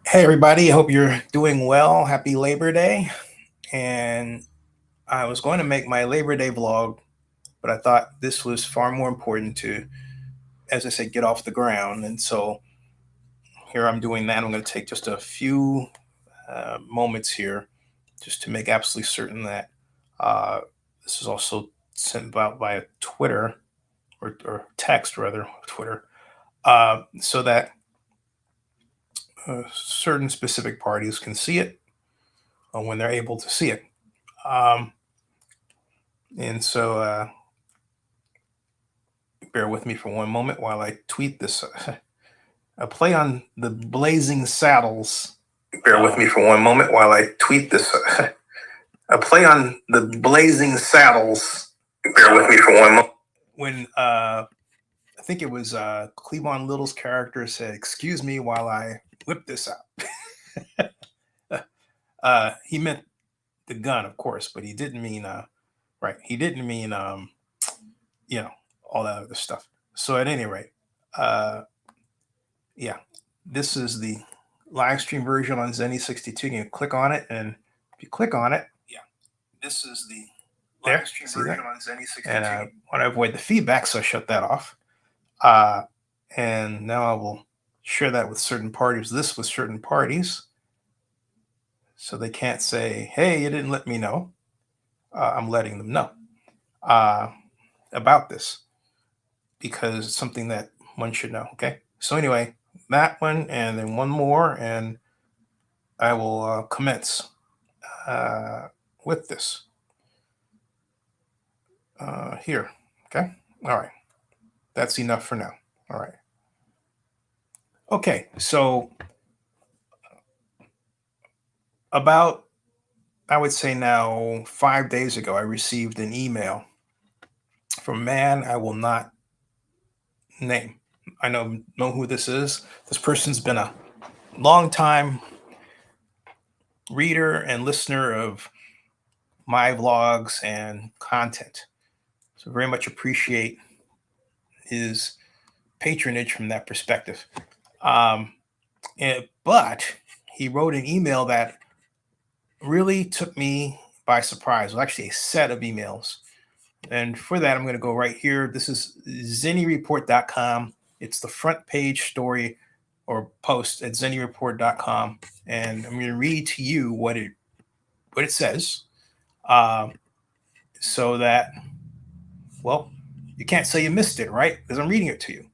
Hey, everybody. I hope you're doing well. Happy Labor Day. And I was going to make my Labor Day vlog, but I thought this was far more important to, as I said, get off the ground. And so here I'm doing that. I'm going to take just a few moments here just to make absolutely certain that uh, this is also sent out via Twitter or text, rather, Twitter, so that certain specific parties can see it when they're able to see it. Um, and so bear with me for one moment while I tweet this. A play on the Blazing Saddles. Bear with me for one moment while I tweet this. A play on the Blazing Saddles. Bear with me for one moment. When I think it was Cleavon Little's character said, "Excuse me while I whip this out." He meant the gun, of course, but he didn't mean right. He didn't mean you know all that other stuff. So at any rate, uh, yeah, this is the live stream version on Zenny62. You can click on it, and if you click on it, yeah, this is the live stream version on Zenny62. And I want to avoid the feedback, so I shut that off. And now I will share that with certain parties. This with certain parties, so they can't say, "Hey, you didn't let me know." I'm letting them know about this because it's something that one should know. Okay. So anyway, that one, and then one more, and I will commence uh, with this here. Okay. All right. That's enough for now. All right. Okay. So about, I would say now 5 days ago, I received an email from a man I will not name. I know who this is. This person's been a long time reader and listener of my vlogs and content. So very much appreciate his patronage from that perspective. But he wrote an email that really took me by surprise. It was actually a set of emails. And for that, I'm going to go right here. This is zennyreport.com. It's the front page story or post at zennyreport.com. And I'm going to read to you what it says, so that, well, you can't say you missed it, right? Because I'm reading it to you.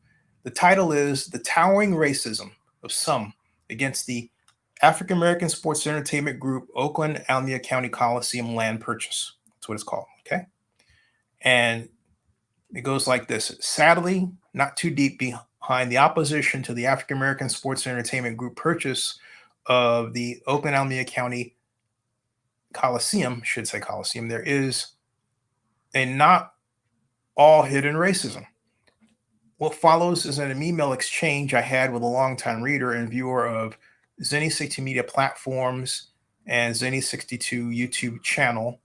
The title is "The Towering Racism of Some Against the African American Sports Entertainment Group Oakland Alameda County Coliseum Land Purchase." That's what it's called. Okay. And it goes like this: sadly, not too deep behind the opposition to the African American Sports Entertainment Group purchase of the Oakland Alameda County Coliseum, should say Coliseum, there is a not all hidden racism. What follows is an email exchange I had with a longtime reader and viewer of Zenny60 media platforms and Zenny62 YouTube channel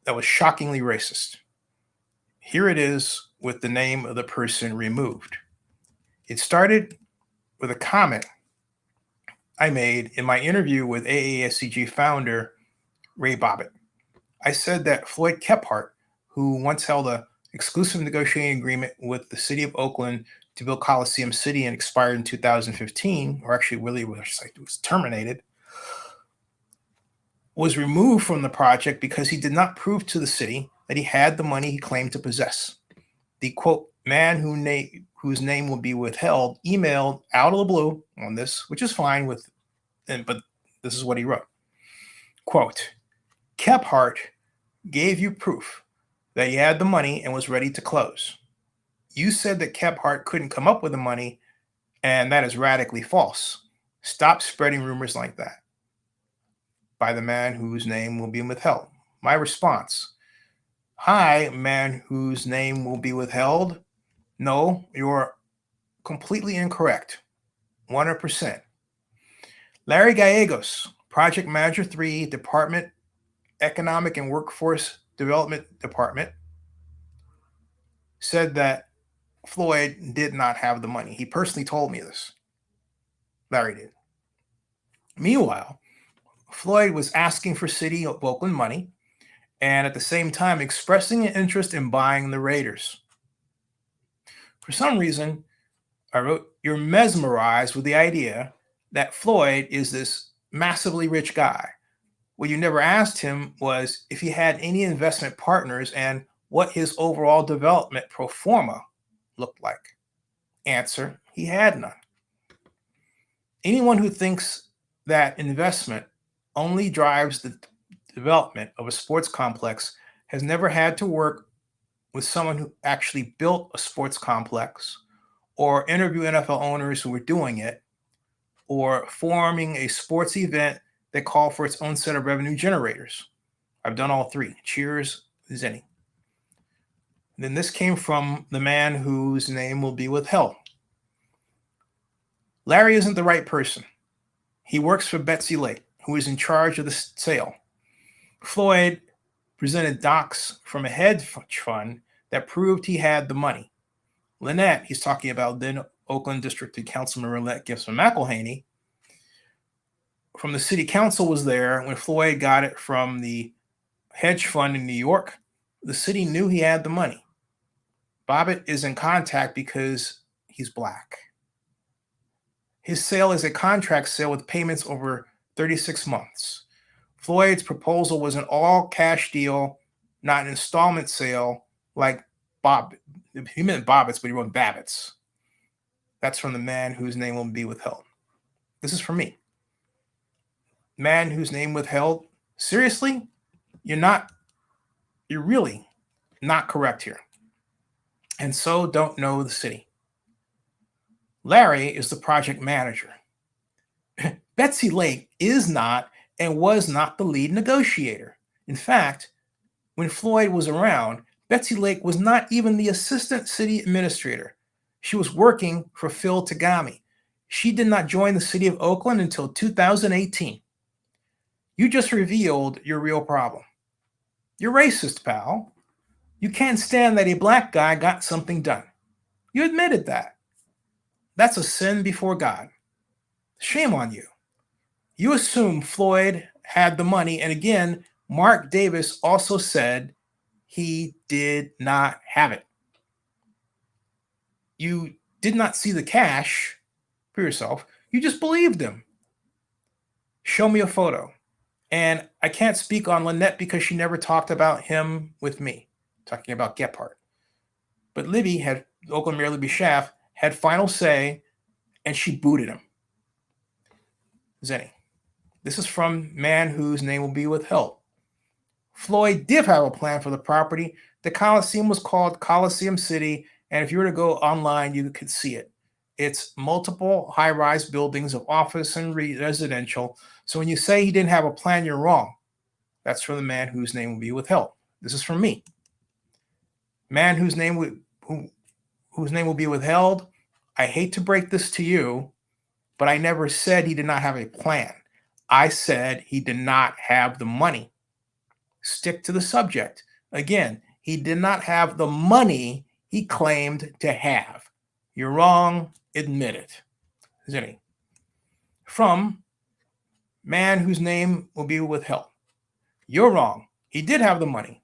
that was shockingly racist. Here it is with the name of the person removed. It started with a comment I made in my interview with AASEG founder Ray Bobbitt. I said that Floyd Kephart, who once held an exclusive negotiating agreement with the city of Oakland to build Coliseum City and expired in 2015, or actually really was terminated, was removed from the project because he did not prove to the city that he had the money he claimed to possess. The quote, man whose name will be withheld, emailed out of the blue on this, which is fine but this is what he wrote. Quote, Kephart gave you proof that he had the money and was ready to close. You said that Kephart couldn't come up with the money, and that is radically false. Stop spreading rumors like that. By the man whose name will be withheld. My response, hi, man whose name will be withheld. No, you're completely incorrect. 100%. Larry Gallegos, Project Manager 3, Department, Economic and Workforce Development Department, said that Floyd did not have the money. He personally told me this. Larry did. Meanwhile, Floyd was asking for City of Oakland money and at the same time expressing an interest in buying the Raiders. For some reason, I wrote, you're mesmerized with the idea that Floyd is this massively rich guy. What you never asked him was if he had any investment partners and what his overall development pro forma looked like. Answer, he had none. Anyone who thinks that investment only drives the development of a sports complex has never had to work with someone who actually built a sports complex or interview NFL owners who were doing it or forming a sports event that called for its own set of revenue generators. I've done all three. Cheers, Zenny. Then this came from the man whose name will be withheld. Larry isn't the right person. He works for Betsy Lake, who is in charge of the sale. Floyd presented docs from a hedge fund that proved he had the money. Lynette, he's talking about then Oakland District Councilman Lynette Gibson McElhaney, from the city council was there when Floyd got it from the hedge fund in New York. The city knew he had the money. Bobbitt is in contact because he's black. His sale is a contract sale with payments over 36 months. Floyd's proposal was an all-cash deal, not an installment sale like Bob. He meant Bobbitt's, but he wrote Babbitt's. That's from the man whose name will be withheld. This is from me. Man whose name withheld. Seriously? You're really not correct here. And so don't know the city. Larry is the project manager. Betsy Lake is not and was not the lead negotiator. In fact, when Floyd was around, Betsy Lake was not even the assistant city administrator. She was working for Phil Tagami. She did not join the city of Oakland until 2018. You just revealed your real problem. You're racist, pal. You can't stand that a black guy got something done. You admitted that. That's a sin before God. Shame on you. You assume Floyd had the money, and again, Mark Davis also said he did not have it. You did not see the cash for yourself. You just believed him. Show me a photo. And I can't speak on Lynette because she never talked about him with me, talking about Kephart. But Libby had, Oakland Mayor Libby Schaaf, had final say, and she booted him. Zenny. This is from man whose name will be withheld. Floyd did have a plan for the property. The Coliseum was called Coliseum City, and if you were to go online, you could see it. It's multiple high-rise buildings of office and residential. So when you say he didn't have a plan, you're wrong. That's from the man whose name will be withheld. This is from me. Man whose name will be withheld. I hate to break this to you, but I never said he did not have a plan. I said he did not have the money. Stick to the subject. Again, he did not have the money he claimed to have. You're wrong. Admit it. Zenny. From man whose name will be withheld. You're wrong. He did have the money.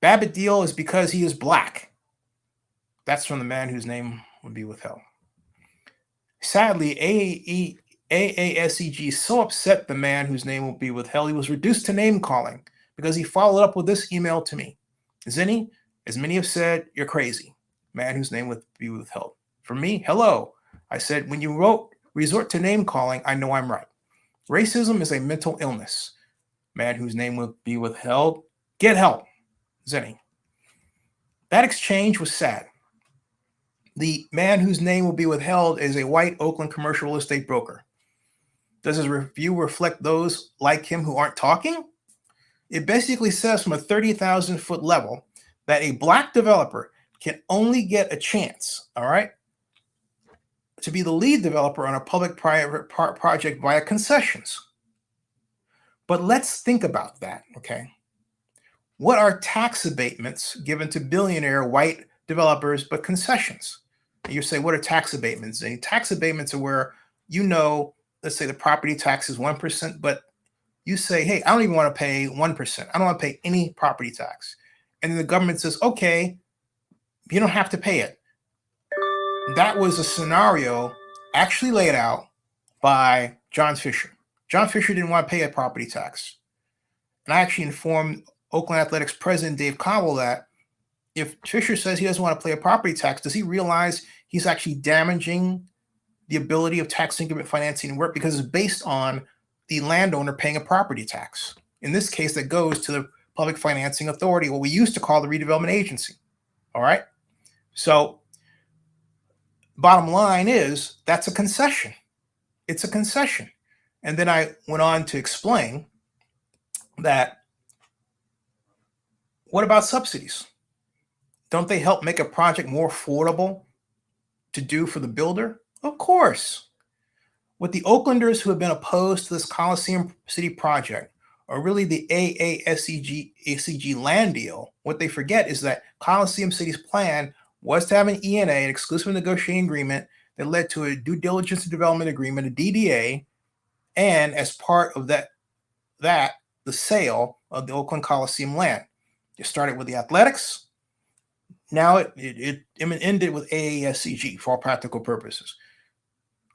Babbitt deal is because he is black. That's from the man whose name will be withheld. Sadly, AASEG so upset the man whose name will be withheld, he was reduced to name calling because he followed up with this email to me. Zenny, as many have said, you're crazy. Man whose name will be withheld. For me, hello. I said, when you wrote resort to name calling, I know I'm right. Racism is a mental illness. Man whose name will be withheld, get help. Zenny. That exchange was sad. The man whose name will be withheld is a white Oakland commercial real estate broker. Does his review reflect those like him who aren't talking? It basically says from a 30,000-foot level that a black developer can only get a chance, all right, to be the lead developer on a public-private project via concessions. But let's think about that, okay? What are tax abatements given to billionaire white developers but concessions? And you say, what are tax abatements? And tax abatements are where you know let's say the property tax is 1%, but you say, hey, I don't even want to pay 1%. I don't want to pay any property tax. And then the government says, okay, you don't have to pay it. That was a scenario actually laid out by John Fisher. John Fisher didn't want to pay a property tax. And I actually informed Oakland Athletics president Dave Cobble that if Fisher says he doesn't want to pay a property tax, does he realize he's actually damaging the ability of tax increment financing to work, because it's based on the landowner paying a property tax. In this case, that goes to the Public Financing Authority, what we used to call the Redevelopment Agency. All right. So bottom line is that's a concession. It's a concession. And then I went on to explain that what about subsidies? Don't they help make a project more affordable to do for the builder? Of course. What the Oaklanders who have been opposed to this Coliseum City project, or really the AASEG land deal, what they forget is that Coliseum City's plan was to have an ENA, an exclusive negotiating agreement, that led to a due diligence and development agreement, a DDA, and as part of that, the sale of the Oakland Coliseum land. It started with the athletics. Now it ended with AASEG for all practical purposes.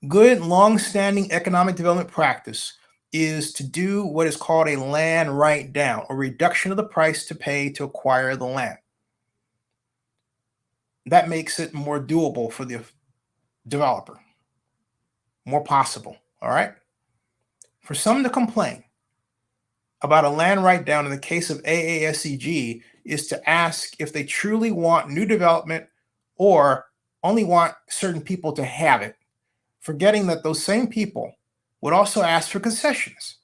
Good, long-standing economic development practice is to do what is called a land write-down, or reduction of the price to pay to acquire the land. That makes it more doable for the developer, more possible, all right? For some to complain about a land write-down in the case of AASEG is to ask if they truly want new development or only want certain people to have it, forgetting that those same people would also ask for concessions.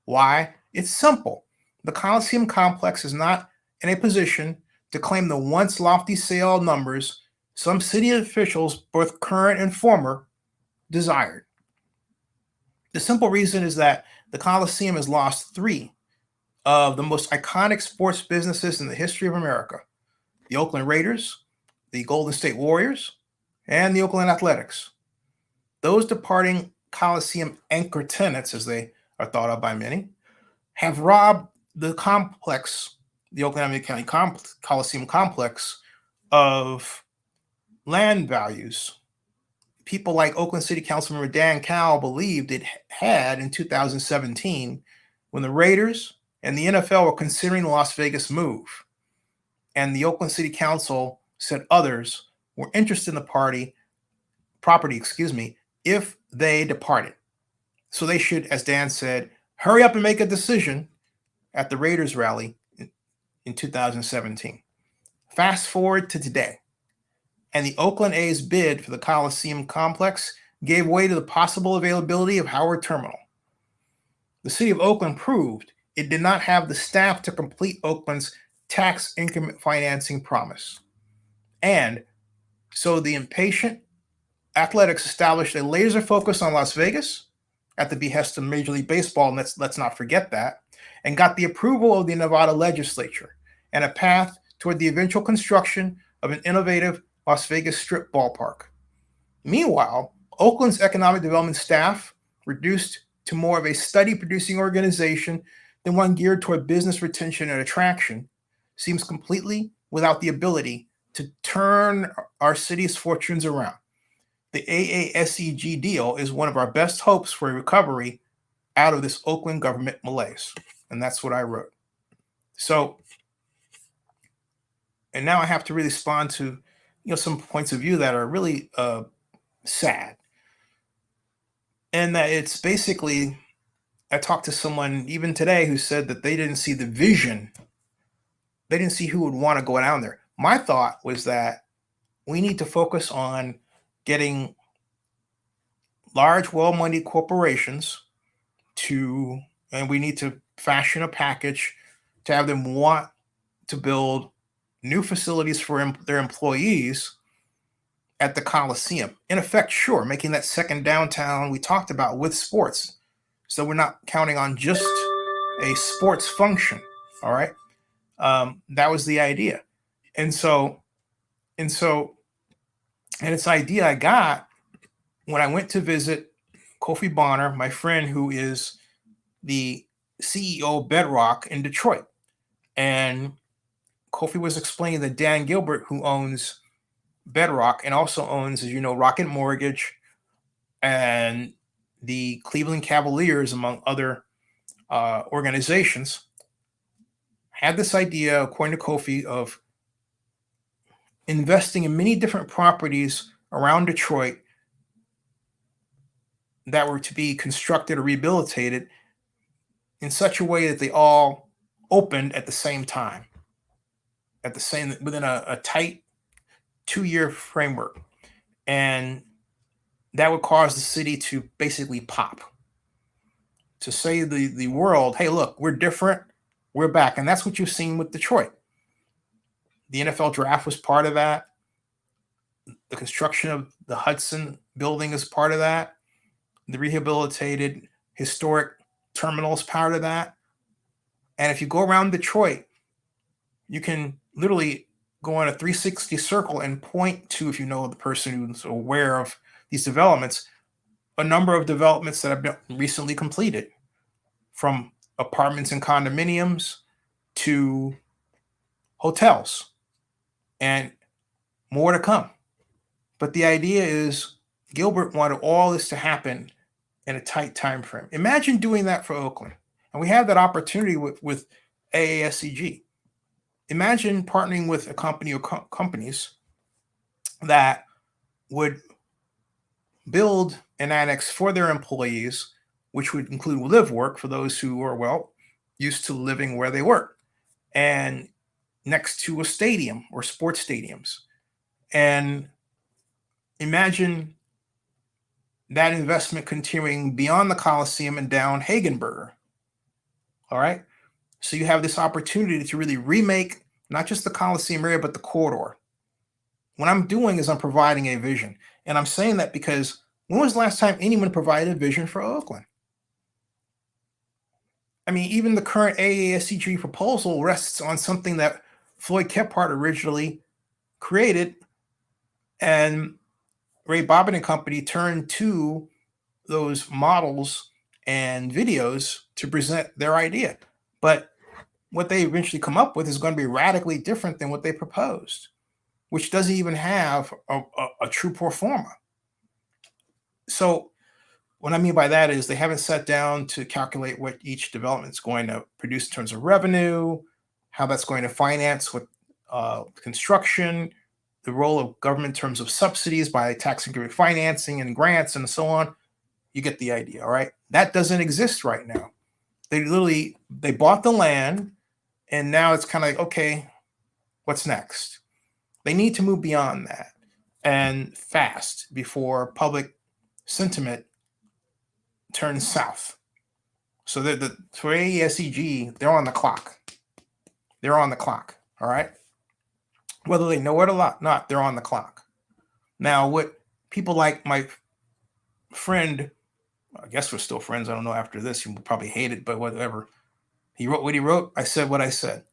Why? It's simple. The Coliseum complex is not in a position to claim the once lofty sale numbers some city officials, both current and former, desired. The simple reason is that the Coliseum has lost three of the most iconic sports businesses in the history of America: the Oakland Raiders, the Golden State Warriors, and the Oakland Athletics. Those departing Coliseum anchor tenants, as they are thought of by many, have robbed the complex, the Oakland Alameda County Coliseum complex, of land values people like Oakland City Councilmember Dan Cowell believed it had in 2017 when the Raiders and the NFL were considering the Las Vegas move. And the Oakland City Council said others were interested in the property, if they departed. So they should, as Dan said, hurry up and make a decision at the Raiders rally in 2017. Fast forward to today, and the Oakland A's bid for the Coliseum complex gave way to the possible availability of Howard Terminal. The city of Oakland proved it did not have the staff to complete Oakland's tax increment financing promise. And so the impatient Athletics established a laser focus on Las Vegas at the behest of Major League Baseball, and let's not forget that, and got the approval of the Nevada legislature and a path toward the eventual construction of an innovative Las Vegas Strip ballpark. Meanwhile, Oakland's economic development staff, reduced to more of a study-producing organization than one geared toward business retention and attraction, seems completely without the ability to turn our city's fortunes around. The AASEG deal is one of our best hopes for a recovery out of this Oakland government malaise. And that's what I wrote. So, and now I have to really respond to, some points of view that are really sad. And that it's basically, I talked to someone even today who said that they didn't see the vision. They didn't see who would want to go down there. My thought was that we need to focus on getting large, well-money corporations and we need to fashion a package to have them want to build new facilities for their employees at the Coliseum. In effect, sure, making that second downtown we talked about with sports. So we're not counting on just a sports function, all right? That was the idea. And it's an idea I got when I went to visit Kofi Bonner, my friend, who is the CEO of Bedrock in Detroit. And Kofi was explaining that Dan Gilbert, who owns Bedrock and also owns, as you know, Rocket Mortgage and the Cleveland Cavaliers, among other organizations, had this idea, according to Kofi, of investing in many different properties around Detroit that were to be constructed or rehabilitated in such a way that they all opened at the same time, within a tight 2-year framework. And that would cause the city to basically pop, to say the world, hey, look, we're different, we're back. And that's what you've seen with Detroit. The NFL draft was part of that. The construction of the Hudson building is part of that. The rehabilitated historic terminal is part of that. And if you go around Detroit, you can literally go on a 360 circle and point to, if you know the person who's aware of these developments, a number of developments that have been recently completed, from apartments and condominiums to hotels, and more to come. But the idea is Gilbert wanted all this to happen in a tight time frame. Imagine doing that for Oakland. And we have that opportunity with AASEG. Imagine partnering with a company or companies that would build an annex for their employees, which would include live work for those who are, well, used to living where they work, and next to a stadium or sports stadiums. And imagine that investment continuing beyond the Coliseum and down Hagenberger. All right. So you have this opportunity to really remake not just the Coliseum area, but the corridor. What I'm doing is I'm providing a vision. And I'm saying that because when was the last time anyone provided a vision for Oakland? I mean, even the current AASEG proposal rests on something that Floyd Kephart originally created, and Ray Bobbitt and company turned to those models and videos to present their idea. But what they eventually come up with is going to be radically different than what they proposed, which doesn't even have a true pro forma. So what I mean by that is they haven't sat down to calculate what each development is going to produce in terms of revenue, how that's going to finance with construction, the role of government in terms of subsidies by tax increment financing and grants and so on. You get the idea, all right? That doesn't exist right now. They bought the land, and now it's kind of like, okay, what's next? They need to move beyond that and fast before public sentiment turns south. So for AASEG, they're on the clock. They're on the clock, all right? Whether they know it or not, they're on the clock. Now, what people like my friend, I guess we're still friends, I don't know after this, he will probably hate it, but whatever. He wrote what he wrote, I said what I said.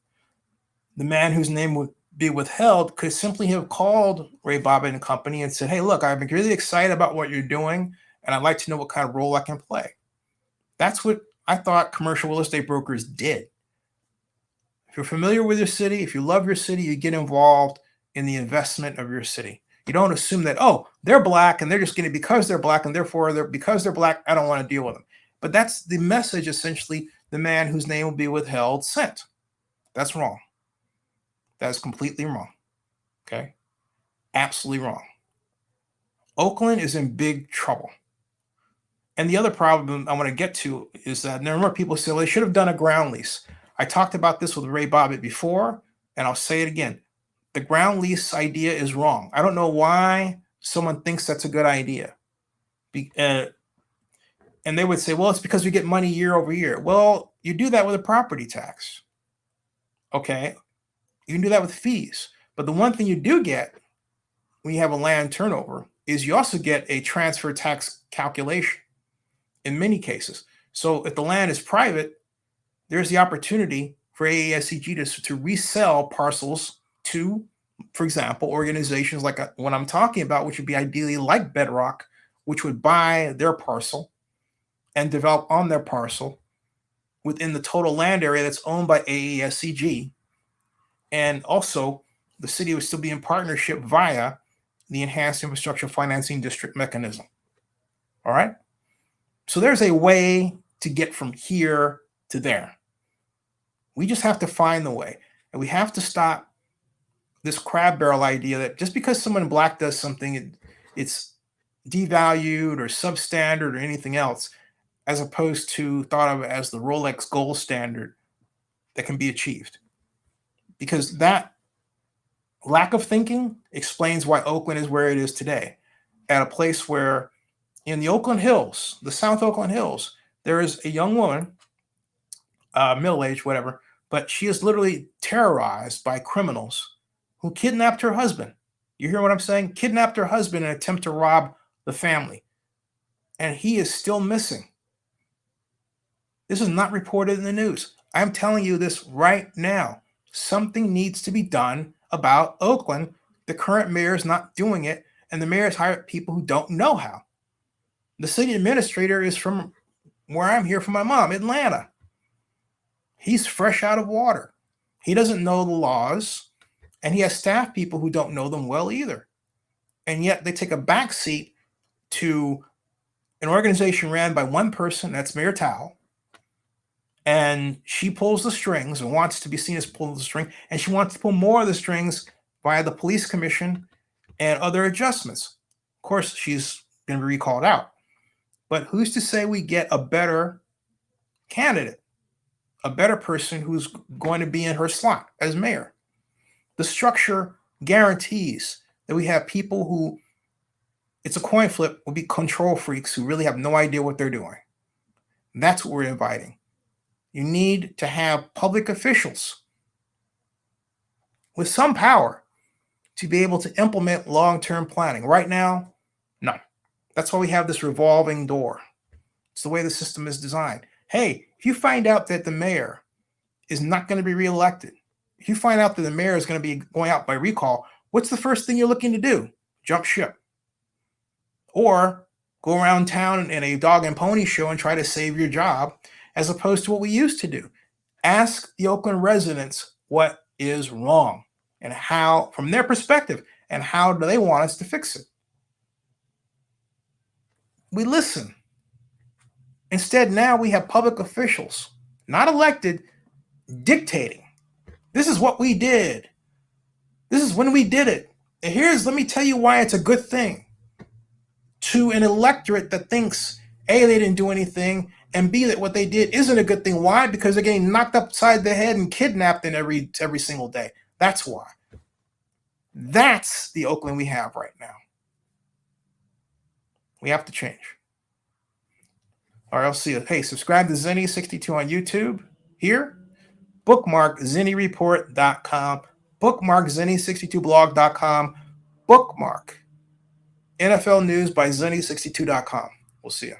The man whose name would be withheld could simply have called Ray Bobbitt and company and said, hey, look, I've been really excited about what you're doing, and I'd like to know what kind of role I can play. That's what I thought commercial real estate brokers did. If you're familiar with your city, if you love your city, you get involved in the investment of your city. You don't assume that, oh, they're black and they're just getting because they're black, and therefore because they're black, I don't want to deal with them. But that's the message, essentially, the man whose name will be withheld sent. That's wrong. That is completely wrong. Okay? Absolutely wrong. Oakland is in big trouble. And the other problem I want to get to is that there are more people say, well, they should have done a ground lease. I talked about this with Ray Bobbitt before, and I'll say it again. The ground lease idea is wrong. I don't know why someone thinks that's a good idea. And they would say, well, it's because we get money year over year. Well, you do that with a property tax. Okay. You can do that with fees. But the one thing you do get when you have a land turnover is you also get a transfer tax calculation in many cases. So if the land is private, there's the opportunity for AASEG to resell parcels to, for example, organizations like what I'm talking about, which would be ideally like Bedrock, which would buy their parcel and develop on their parcel within the total land area that's owned by AASEG. And also, the city would still be in partnership via the Enhanced Infrastructure Financing District mechanism. All right? So there's a way to get from here to there. We just have to find the way. And we have to stop this crab barrel idea that just because someone black does something, it's devalued or substandard or anything else, as opposed to thought of as the Rolex gold standard that can be achieved. Because that lack of thinking explains why Oakland is where it is today, at a place where in the Oakland Hills, the South Oakland Hills, there is a young woman, middle-aged, whatever, but she is literally terrorized by criminals who kidnapped her husband. You hear what I'm saying? Kidnapped her husband in an attempt to rob the family. And he is still missing. This is not reported in the news. I'm telling you this right now. Something needs to be done about Oakland. The current mayor is not doing it, and the mayor has hired people who don't know how. The city administrator is from where I'm here from my mom, Atlanta. He's fresh out of water. He doesn't know the laws, and he has staff people who don't know them well either. And yet they take a backseat to an organization ran by one person, that's Mayor Tao, and she pulls the strings and wants to be seen as pulling the string, and she wants to pull more of the strings via the police commission and other adjustments. Of course, she's going to be recalled out. But who's to say we get a better candidate, a better person who's going to be in her slot as mayor? The structure guarantees that we have people who, it's a coin flip, will be control freaks who really have no idea what they're doing. And that's what we're inviting. You need to have public officials with some power to be able to implement long-term planning. Right now, no. That's why we have this revolving door. It's the way the system is designed. Hey, if you find out that the mayor is not going to be reelected, if you find out that the mayor is going to be going out by recall, what's the first thing you're looking to do? Jump ship. Or go around town in a dog and pony show and try to save your job, as opposed to what we used to do. Ask the Oakland residents what is wrong and how, from their perspective, and how do they want us to fix it. We listen. Instead, now we have public officials, not elected, dictating. This is what we did. This is when we did it. And let me tell you why it's a good thing. To an electorate that thinks, A, they didn't do anything, and B, that what they did isn't a good thing. Why? Because they're getting knocked upside the head and kidnapped in every single day. That's why. That's the Oakland we have right now. We have to change. All right, I'll see you. Hey, subscribe to Zenny62 on YouTube here. Bookmark ZennyReport.com. Bookmark Zenny62blog.com. Bookmark NFL News by Zenny62.com. We'll see you.